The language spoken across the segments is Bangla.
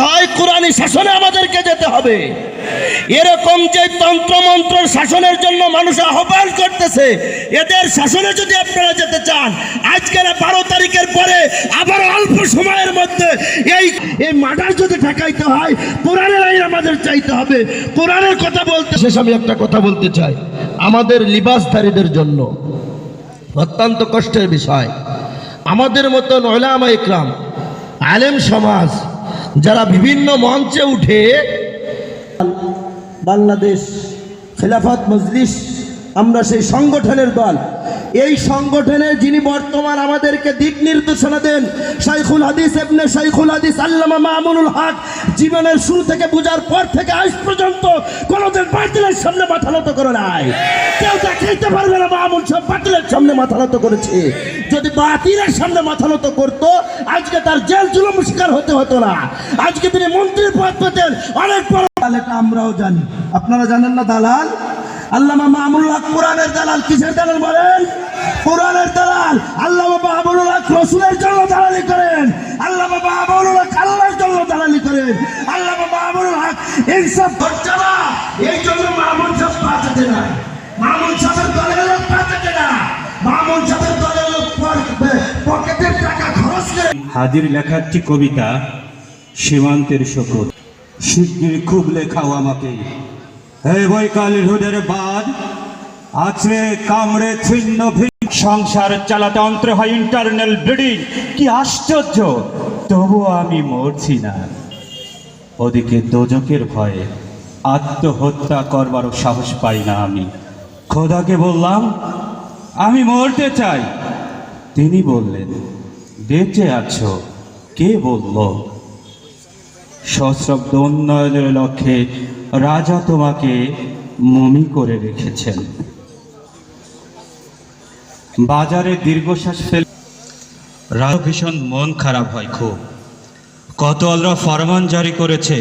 হয় কোরআনী শাসনে আমাদেরকে যেতে হবে। এরকম যে তন্ত্রমন্ত্রের শাসনের জন্য মানুষ আহ্বান করতেছে, এদের শাসনে যদি আপনারা যেতে চান, আজকের 12 তারিখের পরে আবার অল্প সময়ের মধ্যে এই মার্ডার যদি ঠেকাইতে হয়, কোরআনের আইন আমাদের চাইতে হবে। কোরআনের কথা বলতে শেষ আমি একটা কথা বলতে চাই, আমাদের লিবাসধারীদের জন্য অত্যন্ত কষ্টের বিষয়, আমাদের মতন উলামা ইকরাম, আলেম সমাজ যারা বিভিন্ন মঞ্চে উঠে বাংলাদেশ খেলাফত মজলিস, আমরা সেই সংগঠনের দল, এই সংগঠনের যিনি বর্তমান আমাদেরকে দিক নির্দেশনা দেন, শাইখুল হাদিস ইবনে শাইখুল হাদিস আল্লামা মামুনুল হক, জীবনের শুরু থেকে বুঝার পর থেকে আজ পর্যন্ত কোনোদিন বাতিলের সামনে মাথা নত করে নাই। কেউ দেখাইতে পারবে না মামুন সব বাতিলের সামনে মাথা নত করেছে। যদি বাতিলের সামনে মাথা নত করতো, আজকে তার জেল জুলুম শিকার হতে হতো না, আজকে তিনি মন্ত্রীর পদ পেতেন অনেক বড়। এটা আমরাও জানি, আপনারা জানেন না দালাল আল্লামা মামুনুল হক কোরআনের দালাল। কিসের দালাল বলেন? কোরআনের দালাল। আল্লামা মামুনুল হক রাসূলের জন্য দালালি করেন, আল্লামা মামুনুল হক আল্লাহর জন্য দালালি করেন, আল্লামা মামুনুল হক ইনসাফ করছে না, এই জন্য মামুন সাহেব পাঠাতে না, মামুন সাহেবের দলের লোক পাঠাতে না, মামুন সাহেবের দলের লোক পকেটের টাকা খরচ করে। হাদির লেখা একটি কবিতা, সীমান্তের শপথ। শিগগির খুব লেখাও আমাকে, হে বৈকালের হুদের বাদ আছে কামড়ে ছিন্ন ভিন্ন, সংসার চালাতে অন্ত্র হয় ইন্টারনাল ব্লিডিং। কি আশ্চর্য, তবুও আমি মরছি না। ওদিকে দোজকের ভয়ে আত্মহত্যা করবারও সাহস পাই না আমি। খোদাকে বললাম আমি মরতে চাই, তিনি বললেন বেঁচে আছো। কে বলল? সশ্রব্দ উন্নয়নের লক্ষ্যে রাজা তোমাকে মমি করে রেখেছেন। বাজারে দীর্ঘশ্বাস ফেলে রাজা ভীষণ মন খারাপ হয় খুব। কোতোয়ালরা ফরমান জারি করেছে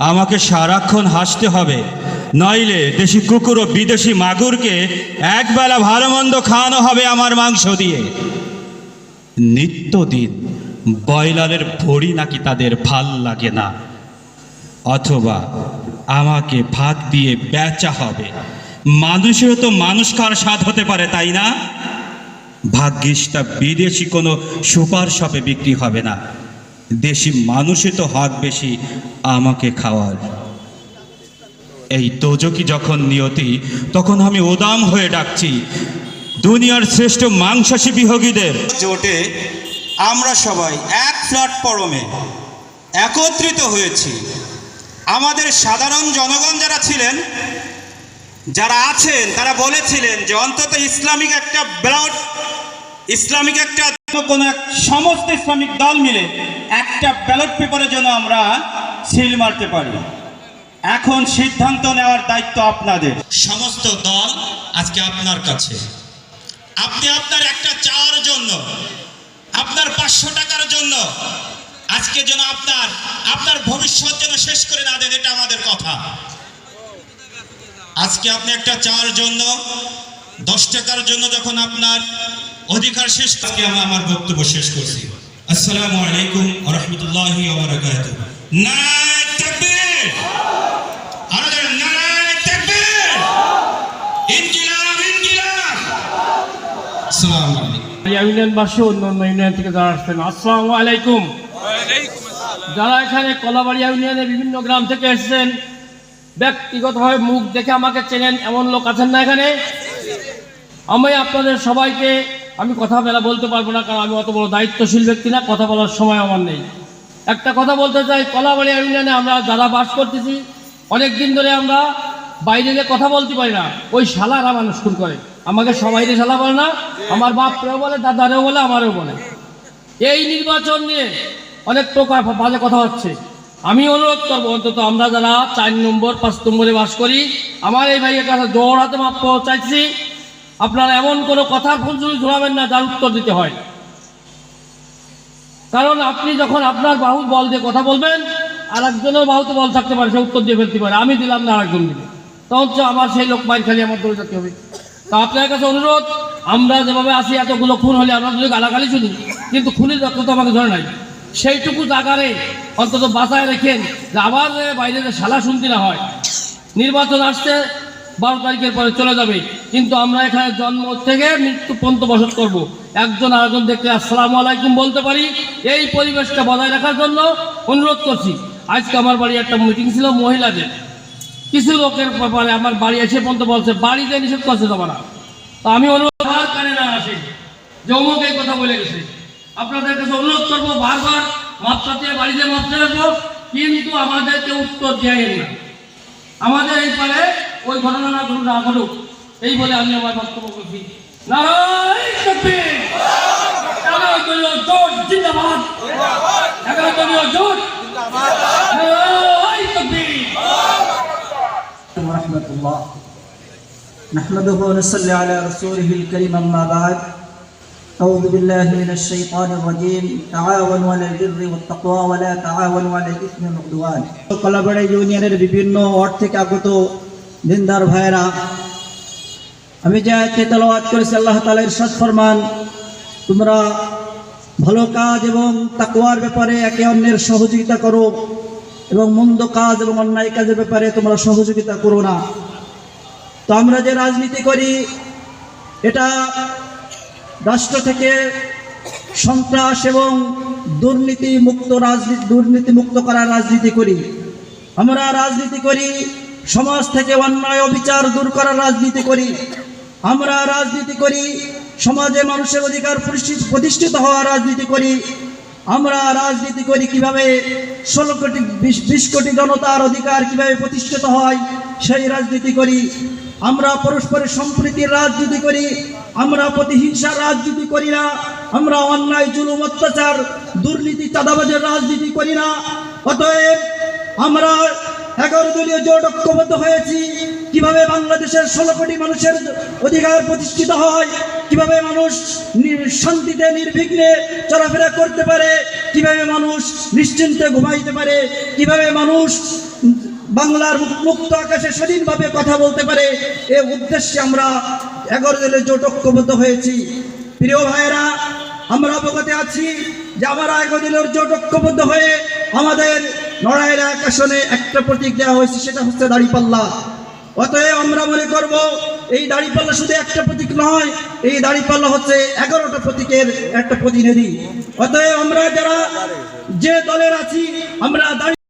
আমাকে সারাক্ষণ হাসতে হবে, নইলে দেশি কুকুর ও বিদেশি মাগুরকে একবেলা ভালো মন্দ খাওয়ানো হবে আমার মাংস দিয়ে। নিত্যদিন ব্রয়লারের ভড়ি নাকি তাদের ভাল লাগে না, অথবা আমাকে ভাত দিয়ে বেচা হবে। মানুষেরও তো মানুষ খাওয়ার স্বাদ হতে পারে, তাই না? ভাগ্যিসটা বিদেশি কোনো সুপার শপে বিক্রি হবে না, দেশি মানুষই তো হক বেশি আমাকে খাওয়ার। এই দোজকি যখন নিয়তি, তখন আমি উদাম হয়ে ডাকছি দুনিয়ার শ্রেষ্ঠ মাংসাশী বিহগীদের জোটে আমরা সবাই এক প্ল্যাটফর্মে একত্রিত হয়েছি। আমাদের সাধারণ জনগণ যারা ছিলেন, যারা আছেন, তারা বলেছিলেন যে অন্তত ইসলামিক একটা ব্যালট, ইসলামিক একটা কোনো সমস্ত ইসলামিক দল মিলে একটা ব্যালট পেপারের জন্য আমরা সিল মারতে পারি। এখন সিদ্ধান্ত নেওয়ার দায়িত্ব আপনাদের। সমস্ত দল আজকে আপনার কাছে। আপনি আপনার একটা চাওয়ার জন্য, আপনার 500 টাকার জন্য আজকে যেন আপনার ভবিষ্যৎ যেন শেষ করে না দেন, এটা আমাদের কথা। আজকে আপনি একটা চাওয়ার জন্য 10 টাকার জন্য যখন আপনার অধিকার শেষ, আজকে আমি আমার বক্তব্য শেষ করছি। আসসালামু আলাইকুম ওয়া রাহমাতুল্লাহি ওয়া বারাকাতুহু। নারায়ে তাকবীর, আমাদের নারায়ে তাকবীর, ইনকিলাব ইনকিলাব। আসসালামু আলাইকুম। ইউনিয়নবাসী অন্যান্য ইউনিয়ন থেকে যারা আসছেন, আসসালামু আলাইকুম। যারা এখানে কলাবাড়িয়া ইউনিয়নের বিভিন্ন গ্রাম থেকে এসেছেন, ব্যক্তিগতভাবে মুখ দেখে আমাকে চেনেন এমন লোক আছেন না এখানে? আমি আপনাদের সবাইকে আমি কথা বলতে পারবো না, কারণ আমি অত বড় দায়িত্বশীল ব্যক্তি না, কথা বলার সময় আমার নেই। একটা কথা বলতে চাই, কলাবাড়িয়া ইউনিয়নে আমরা যারা বাস করতেছি, অনেক দিন ধরে আমরা বাইরে গিয়ে কথা বলতে পারি না। ওই শালারা মানুষ খুন করে, আমাকে সবাই শালা বলে না, আমার বাপরেও বলে, দাদারেও বলে, আমারও বলে। এই নির্বাচন নিয়ে অনেক প্রকার বাজে কথা হচ্ছে। আমি অনুরোধ করবো, অন্তত আমরা যারা 4 নম্বর 5 নম্বরে বাস করি, আমার এই ভাইয়ের কাছে জোড়হাতে মাপ চাইছি, আপনারা এমন কোনো কথার ফুলঝুরি ঝোলাবেন না যার উত্তর দিতে হয়। কারণ আপনি যখন আপনার বাহু বল দিয়ে কথা বলবেন, আর একজনের বাহুতে বল থাকতে পারে, সে উত্তর দিয়ে ফেলতে পারে, আমি দিলাম না আরেকজন দিবে, তখন তো আবার সেই লোক মাইর খালি আমার দৌড়ে যেতে হবে। তা আপনার কাছে অনুরোধ, আমরা যেভাবে আসি, এতগুলো খুন হলে আমরা যদি গালাগালি শুনি, কিন্তু খুনির রক্ত তো আমাকে ধরে নাই। সেইটুকু জায়গারে অন্তত বাঁচায় রেখেন, যে আবার বাইরে যে শালা শুনতে না হয়। নির্বাচন আসছে 12 তারিখের পরে চলে যাবে, কিন্তু আমরা এখানে জন্ম থেকে মৃত্যু পর্যন্ত বসত করব। একজন আরেকজন দেখলে আসসালামু আলাইকুম বলতে পারি, এই পরিবেশটা বজায় রাখার জন্য অনুরোধ করছি। আজকে আমার বাড়ি একটা মিটিং ছিল মহিলাদের, কিছু লোকের ব্যাপারে আমার বাড়ি এসে পর্যন্ত বলছে বাড়িতে নিষেধ করছে তোমরা। তো আমি অনুরোধ আর কানে না আসে যে অমুক এই কথা বলে গেছে, আপনাদের কাছে অনুরোধ করবো বারবার মাপটা দিয়ে বাড়িতে মাপতে আসবো, কিন্তু আমাদেরকে উত্তর দেয় না। আমাদের এই পারে ওই ঘটনা না ঘটুক না ঘটুক, এই বলে আমি আমার বক্তব্য করছি। নারায়ণ তাকবীর, 11 দলীয় জোট জিন্দাবাদ, 11 দলীয় জোট নারায়ণ তাকবীর। ورحمة الله نحمده ونصلي على رسوله الكريم أما بعد أعوذ بالله من الشيطان الرجيم تعاونوا على البر والتقوى ولا تعاونوا على الإثم والعدوان কলাবাড়ি ইউনিয়নের বিভিন্ন ওয়ার্ড থেকে আগত দিনদার ভাইরা, আমি যে আয়াতটি তেলাওয়াত করেছি আল্লাহ তাআলা ইরশাদ ফরমান, তোমরা ভালো কাজ এবং তাকওয়ার ব্যাপারে একে অন্যের সহযোগিতা করো এবং মন্দ কাজ এবং অন্যায় কাজের ব্যাপারে তোমরা সহযোগিতা করো না। তো আমরা যে রাজনীতি করি, এটা রাষ্ট্র থেকে সন্ত্রাস এবং দুর্নীতি মুক্ত করার রাজনীতি করি। আমরা রাজনীতি করি সমাজ থেকে অন্যায় অবিচার দূর করার রাজনীতি করি। আমরা রাজনীতি করি সমাজে মানুষের অধিকার প্রতিষ্ঠিত হওয়ার রাজনীতি করি। আমরা রাজনীতি করি কিভাবে 16 কোটি 20 কোটি জনতার অধিকার কিভাবে প্রতিষ্ঠিত হয় সেই রাজনীতি করি। আমরা পরস্পরের সম্প্রীতির রাজনীতি করি। আমরা প্রতিহিংসার রাজনীতি করি না। আমরা অন্যায় জুলুম অত্যাচার দুর্নীতি চাঁদাবাজের রাজনীতি করি না। অতএব আমরা 11 দলীয় জোট ঐক্যবদ্ধ হয়েছি কিভাবে বাংলাদেশের 16 কোটি মানুষের অধিকার প্রতিষ্ঠিত হয়, কিভাবে মানুষ শান্তিতে নির্বিঘ্নে চলাফেরা করতে পারে, কিভাবে মানুষ নিশ্চিন্তে ঘুমাইতে পারে, কিভাবে মানুষ বাংলার মুক্ত আকাশে স্বাধীনভাবে কথা বলতে পারে, এই উদ্দেশ্যে আমরা 11 দলীয় জোট ঐক্যবদ্ধ হয়েছি। প্রিয় ভাইয়েরা, আমরা অবগত আছি যে আমরা 11 দলীয় জোট ঐক্যবদ্ধ হয়ে আমাদের নড়াইল এক আসনে একটা প্রতীক দেওয়া হয়েছে, সেটা হচ্ছে দাঁড়িপাল্লা। অতএব আমরা মনে করব এই দাঁড়িপাল্লা শুধু একটা প্রতীক নয়, এই দাঁড়িপাল্লা হচ্ছে 11টা প্রতীকের একটা প্রতিনিধি। অতএব আমরা যারা যে দলের আছি আমরা